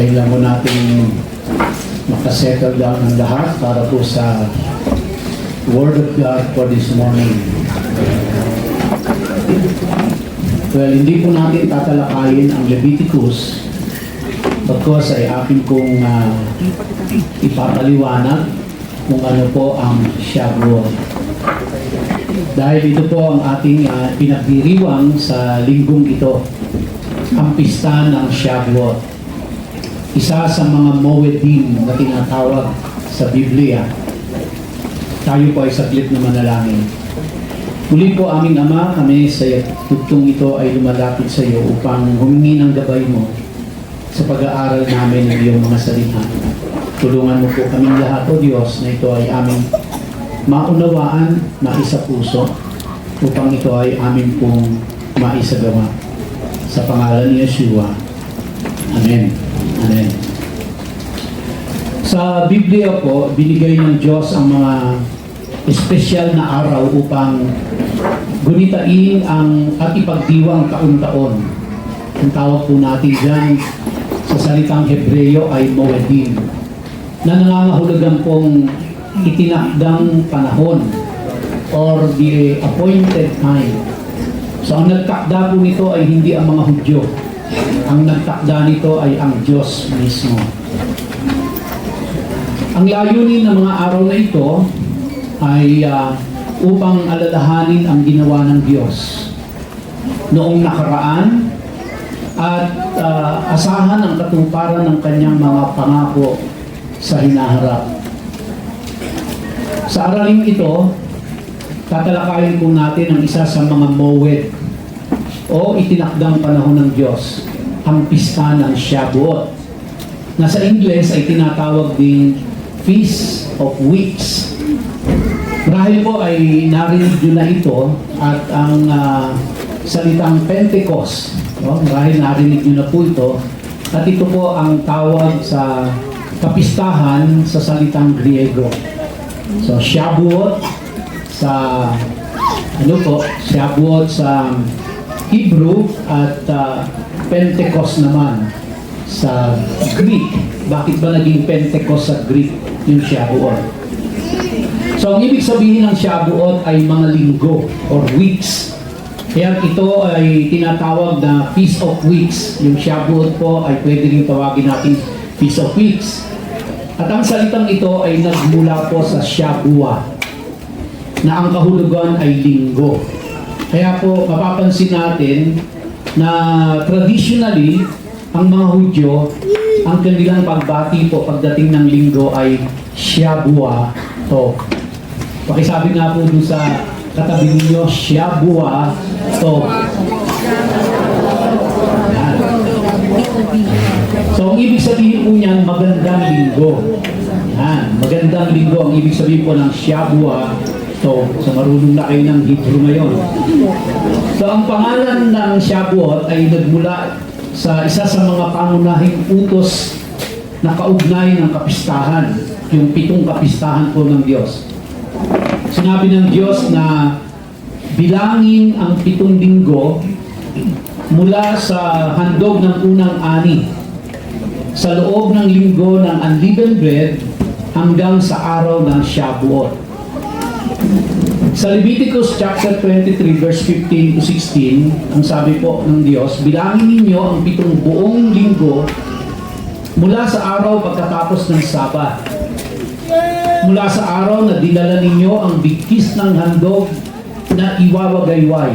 Kailangan mo natin makasettle down ng lahat para po sa Word of God for this morning. Well, hindi po natin tatalakayin ang Leviticus because ay akin kong ipapaliwanag kung ano po ang Shavuot. Dahil ito po ang ating pinagdiriwang sa linggong ito, ang pista ng Shavuot. Isa sa mga Moedim na tinatawag sa Biblia. Tayo po ay saglit na manalangin. Muli po aming Ama, kami sa tugtong ito ay lumalapit sa iyo upang humingi ng gabay mo sa pag-aaral namin ng iyong mga salita. Tulungan mo po kaming lahat, O Diyos, na ito ay aming maunawaan, maisapuso, upang ito ay amin pong maisagawa. Sa pangalan ni Yeshua. Amen. Amen. Sa Biblia po, binigay ng Diyos ang mga espesyal na araw upang gunitain at ipagdiwang taon-taon. Ang tawag po natin dyan sa salitang Hebreo ay Moedim, na nangangahulugan pong itinakdang panahon or the appointed time. So ang nagtakda po nito ay hindi ang mga Hudyo. Ang nagtakda nito ay ang Diyos mismo. Ang layunin ng mga araw na ito ay upang alalahanin ang ginawa ng Diyos noong nakaraan at asahan ang katuparan ng kanyang mga pangako sa hinaharap. Sa aralin ito, tatalakayin po natin ang isa sa mga Moed o itinakdang panahon ng Diyos, ang pista ng Shavuot, na sa Ingles ay tinatawag ding Feast of Weeks. Marahil po ay narinig nyo na ito at ang salitang Pentecost, marahil narinig nyo na po ito, at ito po ang tawag sa kapistahan sa salitang Griego. So Shavuot sa Shavuot sa Hebrew at Pentecost naman sa Greek. Bakit ba naging Pentecost sa Greek yung Shavuot? So ang ibig sabihin ng Shavuot ay mga linggo or weeks. Kaya ito ay tinatawag na Feast of Weeks. Yung Shavuot po ay pwede rin tawagin natin Feast of Weeks. At ang salitang ito ay nagmula po sa Shavua, na ang kahulugan ay linggo. Kaya po mapapansin natin na traditionally ang mga Hudyo, ang kanilang pagbati po pagdating ng linggo ay Shavua Tov. Pakisabi nga po dun sa katabi ninyo, Shavua Tov. So ang ibig sabihin po niyan, magandang linggo. Yan, magandang linggo ang ibig sabihin po ng Shavua. So marunong na kayo ng Hebrew ngayon. So ang pangalan ng Shavuot ay nagmula sa isa sa mga pangunahing utos na kaugnay ng kapistahan, yung 7 kapistahan po ng Diyos. Sinabi ng Diyos na bilangin ang 7 linggo mula sa handog ng unang ani sa loob ng linggo ng unleavened bread hanggang sa araw ng Shavuot. Sa Leviticus chapter 23 verse 15 to 16, ang sabi po ng Diyos, bilangin ninyo ang 7 buong linggo mula sa araw pagkatapos ng Sabat. Mula sa araw na dinala ninyo ang bigkis ng handog na iwawagayway.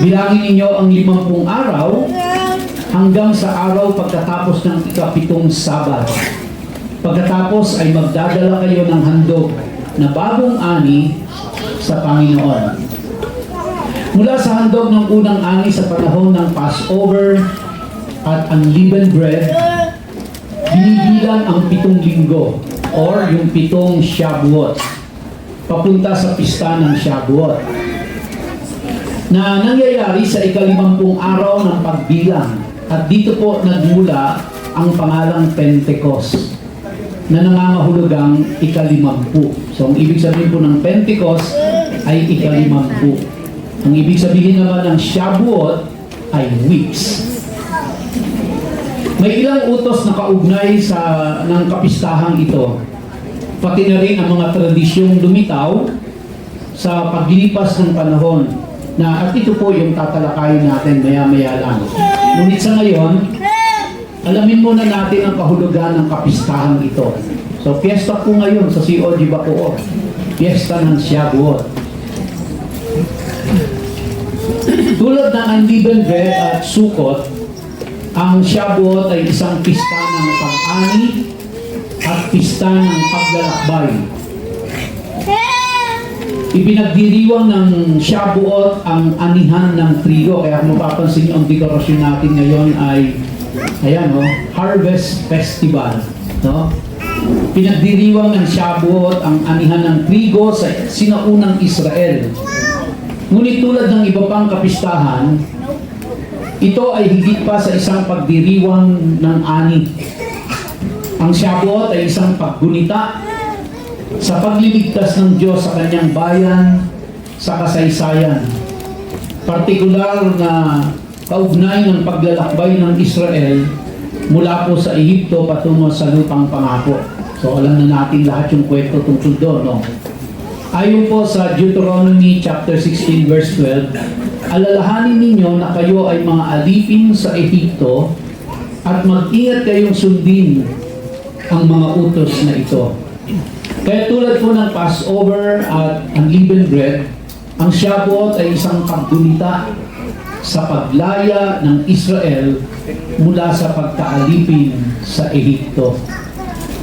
Bilangin ninyo ang 50 araw hanggang sa araw pagkatapos ng ika-7 Sabat. Pagkatapos ay magdadala kayo ng handog na bagong ani sa Panginoon. Mula sa handog ng unang ani sa panahon ng Passover at unleavened bread, binibilang ang 7 linggo or yung 7 Shavuot papunta sa pista ng Shavuot na nangyayari sa ika-50 araw ng pagbilang, at dito po nagmula ang pangalang Pentecost na nangangahulugang ika-50. So ang ibig sabihin po ng Pentecost ay ika-50. Ang ibig sabihin naman ng Shavuot ay weeks. May ilang utos na kaugnay ng kapistahang ito, pati na rin ang mga tradisyong lumitaw sa paglipas ng panahon at ito po yung tatalakayin natin maya-maya lang. Ngunit sa ngayon, alamin muna natin ang kahulugan ng kapistahang ito. So, piyesta po ngayon sa COG Bacoor. Piyesta ng Shavuot. Tulad ng Unleavened Bread at Sukkot, ang Shavuot ay isang pista ng pag-ani at pista ng paglalakbay. Ipinagdiriwang ng Shavuot ang anihan ng trigo. Kaya kung mapapansin nyo, ang dekorasyon natin ngayon ay ayan, Harvest Festival. No? Pinagdiriwang ng Shavuot ang anihan ng trigo sa sinaunang Israel. Ngunit tulad ng iba pang kapistahan, ito ay higit pa sa isang pagdiriwang ng ani. Ang Shavuot ay isang paggunita sa pagliligtas ng Diyos sa kanyang bayan sa kasaysayan. Partikular na kaugnay ng paglalakbay ng Israel mula po sa Ehipto patungo sa lupang pangako. So alam na natin lahat yung kwento tungkol doon, no? Ayon po sa Deuteronomy chapter 16 verse 12, alalahanin ninyo na kayo ay mga alipin sa Ehipto at mag-ingat kayong sundin ang mga utos na ito. Kaya tulad po ng Passover at Unleavened Bread, ang Shavuot ay isang paggunita sa paglaya ng Israel mula sa pagkaalipin sa Ehipto.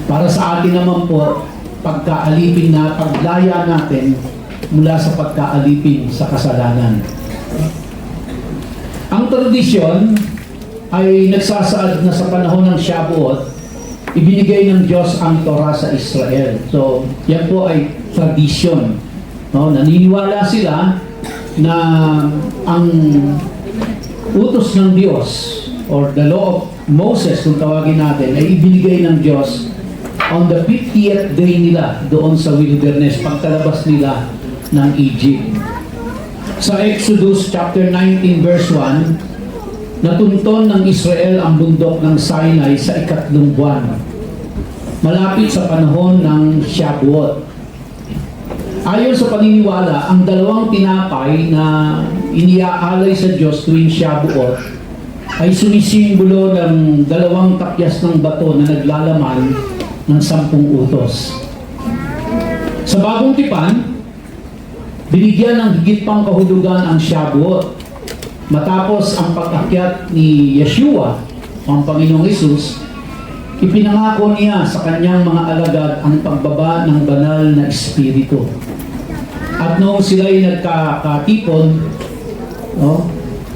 Para sa atin naman po, pagkaalipin na paglaya natin mula sa pagkaalipin sa kasalanan. Ang tradisyon ay nagsasaad na sa panahon ng Shavuot, ibinigay ng Diyos ang Torah sa Israel. So, yan po ay tradisyon. No? Naniniwala sila na ang utos ng Diyos or the law of Moses, kung tawagin natin, ay ibinigay ng Diyos on the 50th day nila doon sa wilderness, pagkalabas nila ng Egypt. Sa Exodus chapter 19 verse 1, natunton ng Israel ang bundok ng Sinai sa ikatlong buwan, malapit sa panahon ng Shavuot. Ayon sa paniniwala, ang dalawang tinapay na iniaalay sa Diyos tuwing Shavuot ay sumisimbolo ng dalawang tapyas ng bato na naglalaman ng 10 utos. Sa Bagong Tipan, binigyan ng higit pang kahulugan ang Shavuot. Matapos ang pag-akyat ni Yeshua, ang Panginoong Hesus, ipinangako niya sa kanyang mga alagad ang pagbaba ng banal na Espiritu. At noong sila'y nagkakatipon,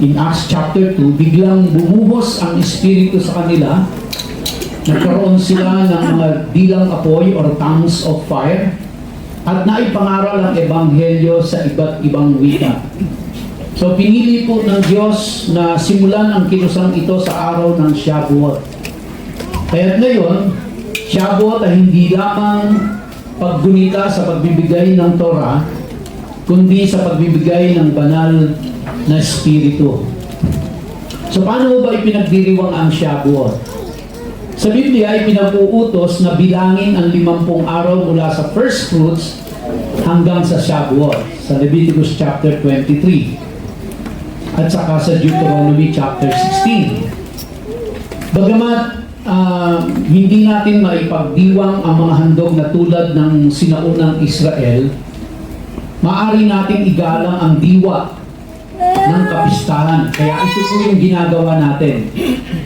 in Acts chapter 2, biglang bumuhos ang Espiritu sa kanila. Nagkaroon sila ng mga dilang apoy or tongues of fire at naipangaral ang Ebanghelyo sa iba't ibang wika. So pinili po ng Diyos na simulan ang kinusang ito sa araw ng Shavuot. Kaya't ngayon, Shavuot ay hindi lamang paggunita sa pagbibigay ng Torah, kundi sa pagbibigay ng banal na Espiritu. So paano ba ipinagdiriwang ang Shavuot? Sa Biblia ay pinag-uutos na bilangin ang 50 araw mula sa first fruits hanggang sa Shavuot, sa Leviticus chapter 23. At saka sa Deuteronomy chapter 16. Bagamat hindi natin maipagdiwang ang mga handog na tulad ng sinaunang Israel, maaari nating igalang ang diwa ng kapistahan. Kaya ito po yung ginagawa natin.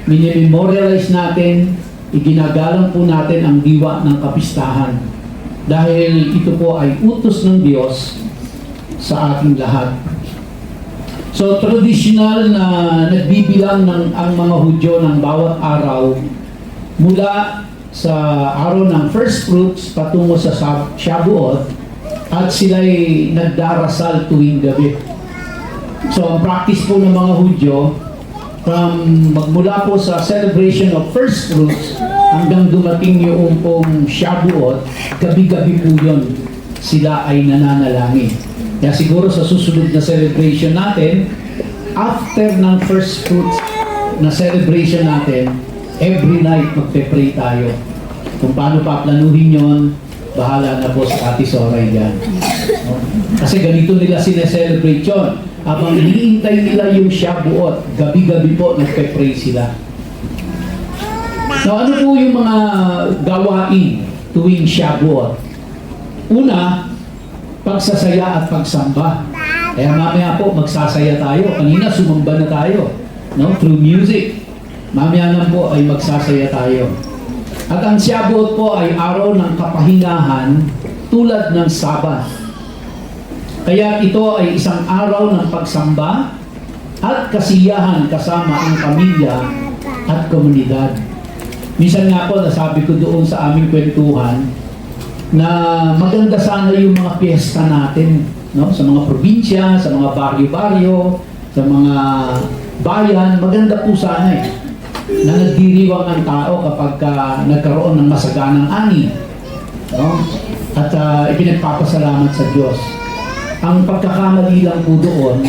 Minimemorialize natin, iginagalang po natin ang diwa ng kapistahan. Dahil ito po ay utos ng Diyos sa ating lahat. So, traditional na nagbibilang ang mga Hudyo ng bawat araw mula sa araw ng first fruits patungo sa Shavuot at sila'y nagdarasal tuwing gabi. So, ang practice po ng mga Hudyo magmula po sa celebration of first fruits hanggang dumating yung pong Shavuot, gabi-gabi po yun sila ay nananalangin. Kaya siguro sa susunod na celebration natin, after ng first fruits na celebration natin, Every night magpe-pray tayo. Kung paano paplanuhin yon, bahala na po sa Ate Soray yan. No? Kasi ganito nila sineselebrate yun. Habang iniintay nila yung Shavuot, gabi-gabi po nagpe-pray sila. Now, ano po yung mga gawain tuwing Shavuot? Una, pagsasaya at pagsamba. Kaya mamaya po magsasaya tayo. Kanina sumamba na tayo, no? Through music. Mamaya na po ay magsasaya tayo. At ang Shavuot po ay araw ng kapahingahan tulad ng Sabat. Kaya ito ay isang araw ng pagsamba at kasiyahan kasama ang pamilya at komunidad. Minsan nga po, nasabi ko doon sa aming kwentuhan na maganda sana yung mga piyesta natin, no? Sa mga probinsya, sa mga baryo-baryo, sa mga bayan, maganda po sana na nagdiriwang ang tao kapag nagkaroon ng masaganang ani, no? At ipinagpapasalamat sa Diyos. Ang pagkakamali lang po doon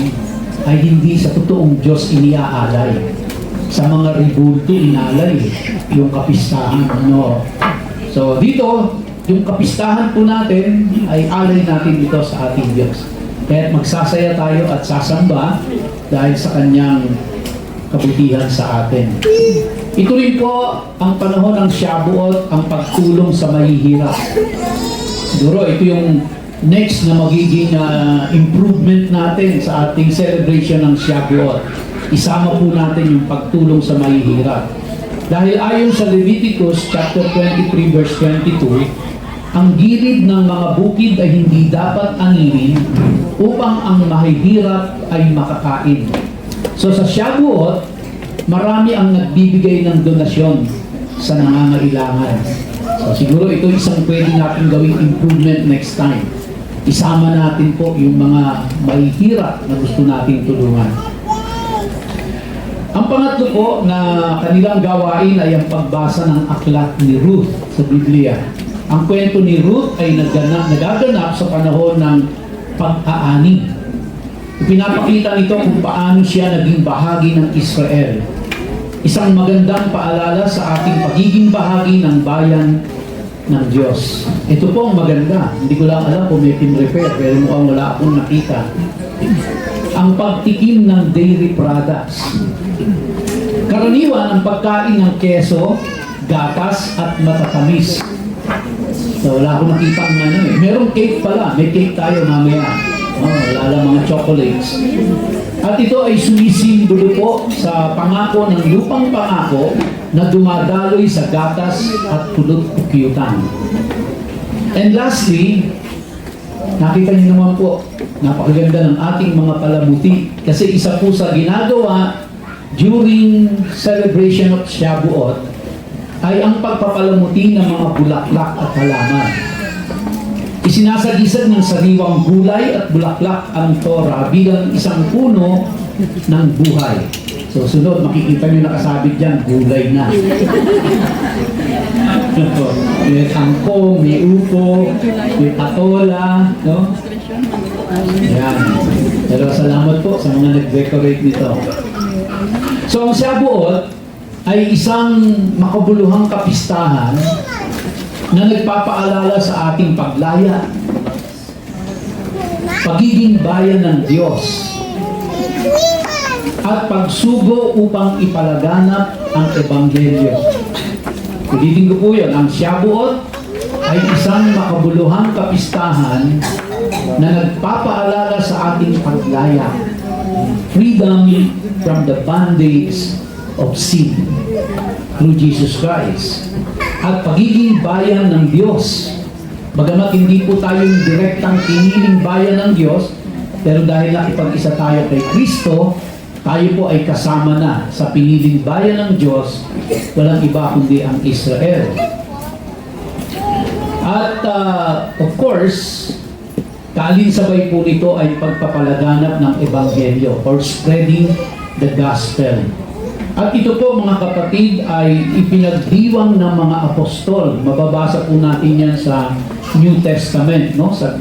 ay hindi sa totoong Diyos iniaalay. Sa mga ribulto inalay yung kapistahan. No? So dito, yung kapistahan po natin ay alay natin dito sa ating Diyos. Kaya magsasaya tayo at sasamba dahil sa kanyang kabutihan sa atin. Ito rin po ang panahon ng Shavuot, ang pagtulong sa mahihirap. Siguro ito yung next na magiging improvement natin sa ating celebration ng Shavuot. Isama po natin yung pagtulong sa mahihirap. Dahil ayon sa Leviticus chapter 23 verse 22, ang gilid ng mga bukid ay hindi dapat anihin upang ang mahihirap ay makakain. So sa Shavuot, marami ang nagbibigay ng donasyon sa nangangailangan. So siguro ito isang pwede natin gawing improvement next time. Isama natin po yung mga mahihirap na gusto nating tulungan. Ang pangatlo po na kanilang gawain ay ang pagbasa ng aklat ni Ruth sa Biblia. Ang kwento ni Ruth ay nagaganap sa panahon ng pag-aani. Ipinapakita nito kung paano siya naging bahagi ng Israel. Isang magandang paalala sa ating pagiging bahagi ng bayan ng Diyos. Ito po ang maganda. Hindi ko lang alam kung may pin-repair, pero mukhang wala akong nakita. Ang pagtikim ng dairy products. Karaniwan ang pagkain ng keso, gatas at matatamis. So wala akong nakita ang ano eh. Merong cake pala. May cake tayo mamaya. Wala lang mga chocolates. At ito ay sumisimbolo po sa pangako ng lupang pangako na dumadaloy sa gatas at kulot-ukyutan. And lastly, nakita niyo naman po, napakaganda ng ating mga palamuti kasi isa po sa ginagawa during celebration of Shavuot ay ang pagpapalamuti ng mga bulaklak at halaman. Isinasagisag ng sariwang gulay at bulaklak ang Torah bilang isang puno ng buhay. So sunod, makikita nyo nakasabit dyan, gulay na. May kangkong, may upo, may patola, no? Yan. Pero salamat po sa mga nag-decorate nito. So ang Shavuot ay isang makabuluhang kapistahan na nagpapaalala sa ating paglaya, pagiging bayan ng Diyos, at pagsugo upang ipalaganap ang Ebanghelyo. Ulitin ko po yun, ang Shavuot ay isang makabuluhang kapistahan na nagpapaalala sa ating paglaya, freedom from the bondage of sin through Jesus Christ, at pagiging bayan ng Diyos. Bagamat hindi po tayong direktang piniling bayan ng Diyos, pero dahil nakipag-isa tayo kay Kristo, tayo po ay kasama na sa piniling bayan ng Diyos, walang iba kundi ang Israel. At of course, kaalinsabay po nito ay pagpapalaganap ng Ebanghelyo or spreading the gospel. At ito po mga kapatid ay ipinagdiwang ng mga apostol. Mababasa po natin yan sa New Testament, no? Sa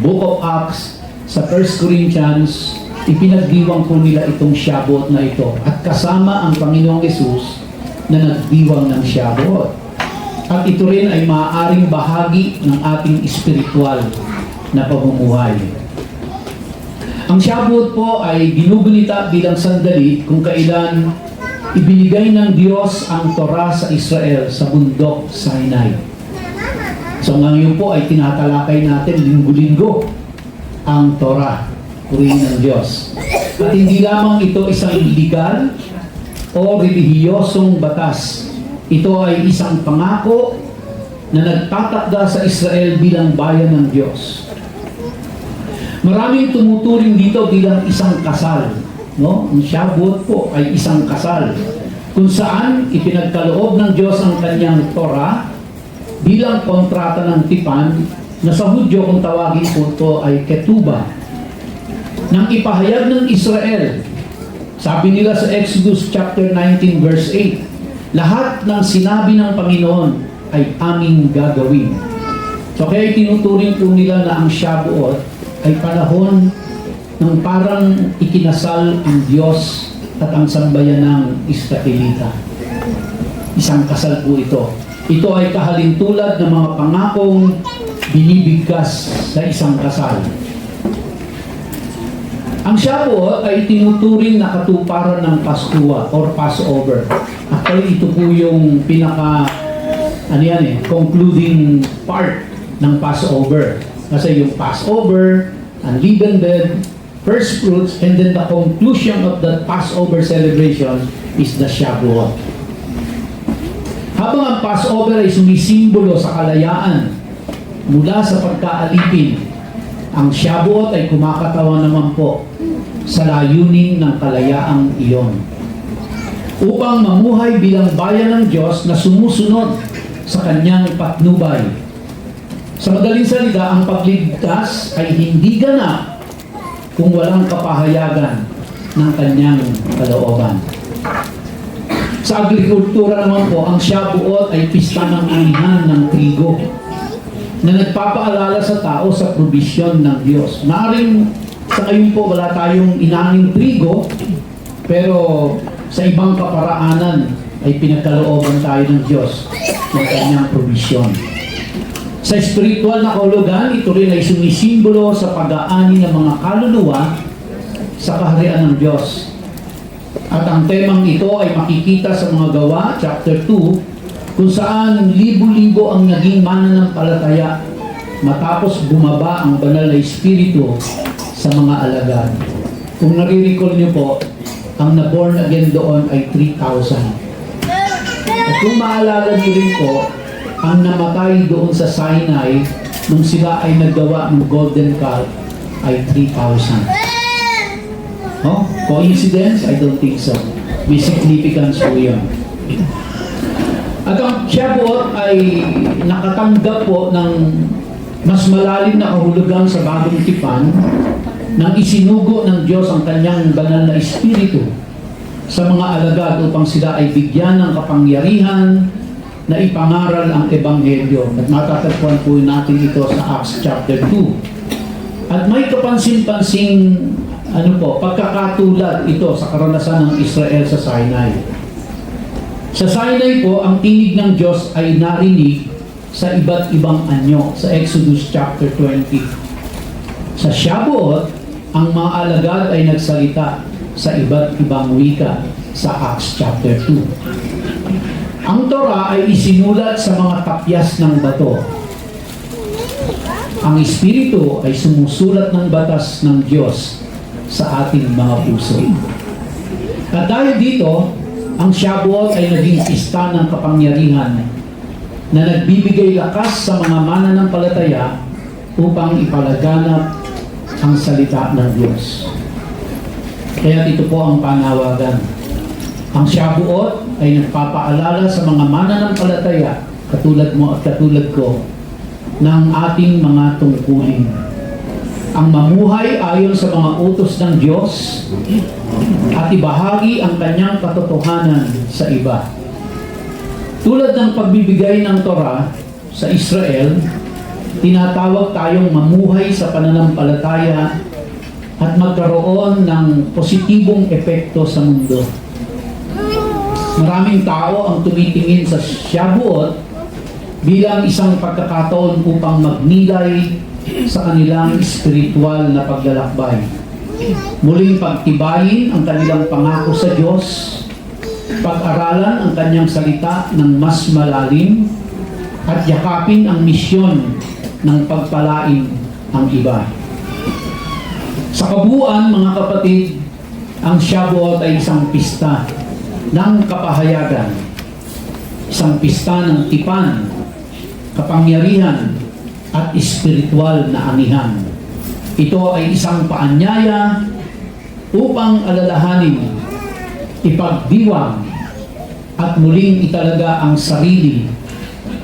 Book of Acts, sa 1 Corinthians, ipinagdiwang po nila itong Shavuot na ito. At kasama ang Panginoong Yesus na nagdiwang ng Shavuot. At ito rin ay maaaring bahagi ng ating espiritual na pamumuhay. Ang Shavuot po ay ginugunita bilang sandali kung kailan ibinigay ng Diyos ang Torah sa Israel sa bundok Sinai. So ngayon po ay tinatalakay natin linggo-linggo ang Torah, purihin ng Diyos. At hindi lamang ito isang legal o relihiyosong batas. Ito ay isang pangako na nagtatakda sa Israel bilang bayan ng Diyos. Maraming tumuturing dito bilang isang kasal. No? Ang Shavuot po ay isang kasal kung saan ipinagkaloob ng Diyos ang kanyang Torah bilang kontrata ng tipan na sa Hudyo kung tawagin po ito ay ketuba. Nang ipahayag ng Israel, sabi nila sa Exodus chapter 19 verse 8, lahat ng sinabi ng Panginoon ay aming gagawin. So kaya tinuturing po nila na ang Shavuot ay panahon ng parang ikinasal ang Diyos at ang sambayan ng Israelita. Isang kasal po ito. Ito ay kahalintulad ng mga pangakong binibigkas sa isang kasal. Ang Shavuot ay tinuturing na katuparan ng Paskua or Passover. Actually, ito po yung concluding part ng Passover. Kasi yung Passover, unleavened bread, first fruits, and then the conclusion of the Passover celebration is the Shavuot. Habang ang Passover ay sumisimbolo sa kalayaan mula sa pagkaalipin, ang Shavuot ay kumakatawan naman po sa layunin ng kalayaang iyon. Upang mamuhay bilang bayan ng Diyos na sumusunod sa kanyang patnubay. Sa madaling salita, ang pagligtas ay hindi ganap kung walang kapahayagan ng kanyang kalooban. Sa agrikultura naman po, ang Shavuot ay pista ng anihan ng trigo na nagpapaalala sa tao sa probisyon ng Diyos. Maaring sa ngayon po wala tayong inaning trigo, pero sa ibang kaparaanan ay pinagkalooban tayo ng Diyos ng kanyang probisyon. Sa espiritual na kahulugan, ito rin ay sumisimbolo sa pag-aani ng mga kaluluwa sa kaharian ng Diyos. At ang temang ito ay makikita sa mga Gawa, chapter 2, kung saan libo-libo ang naging mananampalataya matapos bumaba ang banal na espiritu sa mga alagad. Kung nare-recall niyo po, ang na-born again doon ay 3,000. At kung maalala niyo rin po, ang namatay doon sa Sinai nung sila ay naggawa ng golden calf ay 3,000. Oh, coincidence? I don't think so. May significance po yun. At ang Shavuot ay nakatanggap po ng mas malalim na kahulugan sa bagong tipan nang isinugo ng Diyos ang kanyang banal na espiritu sa mga alagad upang sila ay bigyan ng kapangyarihan na ipangaral ang Ebanghelyo. At matatagpuan po natin ito sa Acts chapter 2. At may kapansin-pansing pagkakatulad ito sa karanasan ng Israel sa Sinai. Sa Sinai po, ang tinig ng Diyos ay narinig sa iba't ibang anyo sa Exodus chapter 20. Sa Shavuot, ang mga alagad ay nagsalita sa iba't ibang wika sa Acts chapter 2. Ang Torah ay isinulat sa mga tapyas ng bato. Ang Espiritu ay sumusulat ng batas ng Diyos sa ating mga puso. At dahil dito, ang Shavuot ay naging pista ng kapangyarihan na nagbibigay lakas sa mga mananampalataya upang ipalaganap ang salita ng Diyos. Kaya ito po ang panawagan. Ang Shavuot ay nagpapaalala sa mga mananampalataya, katulad mo at katulad ko, ng ating mga tungkulin. Ang mamuhay ayon sa mga utos ng Diyos at ibahagi ang kanyang katotohanan sa iba. Tulad ng pagbibigay ng Torah sa Israel, tinatawag tayong mamuhay sa pananampalataya at magkaroon ng positibong epekto sa mundo. Maraming tao ang tumitingin sa Shavuot bilang isang pagkakataon upang magnilay sa kanilang spiritual na paglalakbay. Muling pagtibayin ang kanilang pangako sa Diyos, pag-aralan ang kanyang salita ng mas malalim, at yakapin ang misyon ng pagpalain ang iba. Sa kabuuan, mga kapatid, ang Shavuot ay isang pista ng kapahayagan, isang pista ng tipan, kapangyarihan, at espiritual na anihan. Ito ay isang paanyaya upang alalahanin, ipagdiwang, at muling italaga ang sarili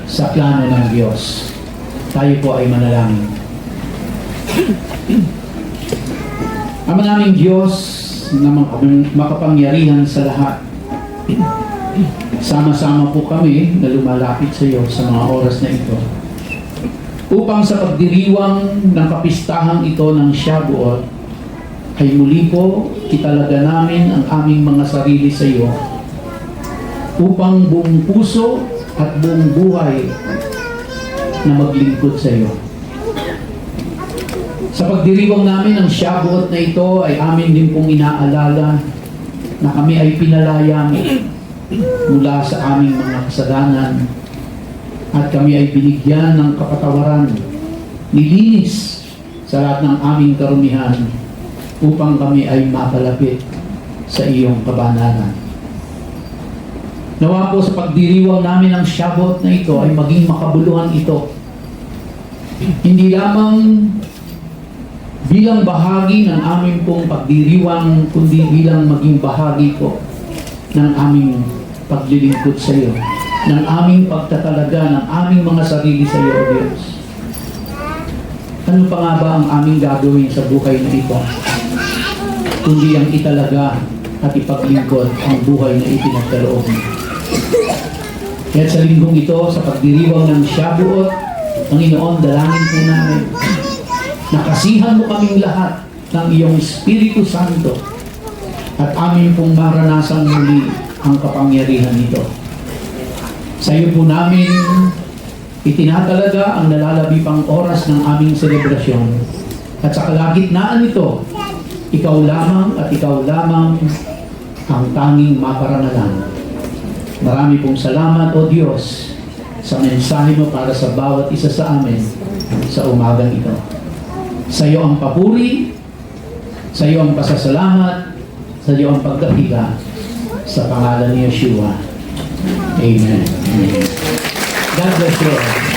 sa plano ng Diyos. Tayo po ay manalangin. Ama naming Diyos na makapangyarihan sa lahat, sama-sama po kami na lumalapit sa iyo sa mga oras na ito upang sa pagdiriwang ng kapistahang ito ng Shavuot ay muli po italaga namin ang aming mga sarili sa iyo upang buong puso at buong buhay na maglingkod sa iyo. Sa pagdiriwang namin ng Shavuot na ito ay amin din pong inaalala na kami ay pinalaya mo mula sa aming mga kasalanan at kami ay binigyan ng kapatawaran, nilinis sa lahat ng aming karumihan upang kami ay mapalapit sa iyong kabanalan. Nawa po sa pagdiriwang namin ng Shavuot na ito ay maging makabuluhan ito. Hindi lamang bilang bahagi ng aming pong pagdiriwang, kundi bilang maging bahagi po ng aming paglilingkod sa iyo, ng aming pagtatalaga ng aming mga sarili sa iyo, O Diyos. Ano pa nga ba ang aming gagawin sa buhay na ito? Kundi ang italaga at ipaglingkod ang buhay na ipinagkaloob mo. Kaya sa linggong ito, sa pagdiriwang ng Shavuot, Panginoon, dalangin po namin, nakasihan mo kaming lahat ng iyong Espiritu Santo at amin pong maranasang muli ang kapangyarihan nito. Sa iyo po namin itinatalaga ang nalalabi pang oras ng aming selebrasyon at sa kalagitnaan nito, ikaw lamang at ikaw lamang ang tanging maparangalan. Marami pong salamat, O Diyos, sa mensahe mo para sa bawat isa sa amin sa umagang ito. Sa iyo ang papuri, sa iyo ang pasasalamat, sa iyo ang pagkapila, sa pangalan ni Yeshua. Amen. God bless you.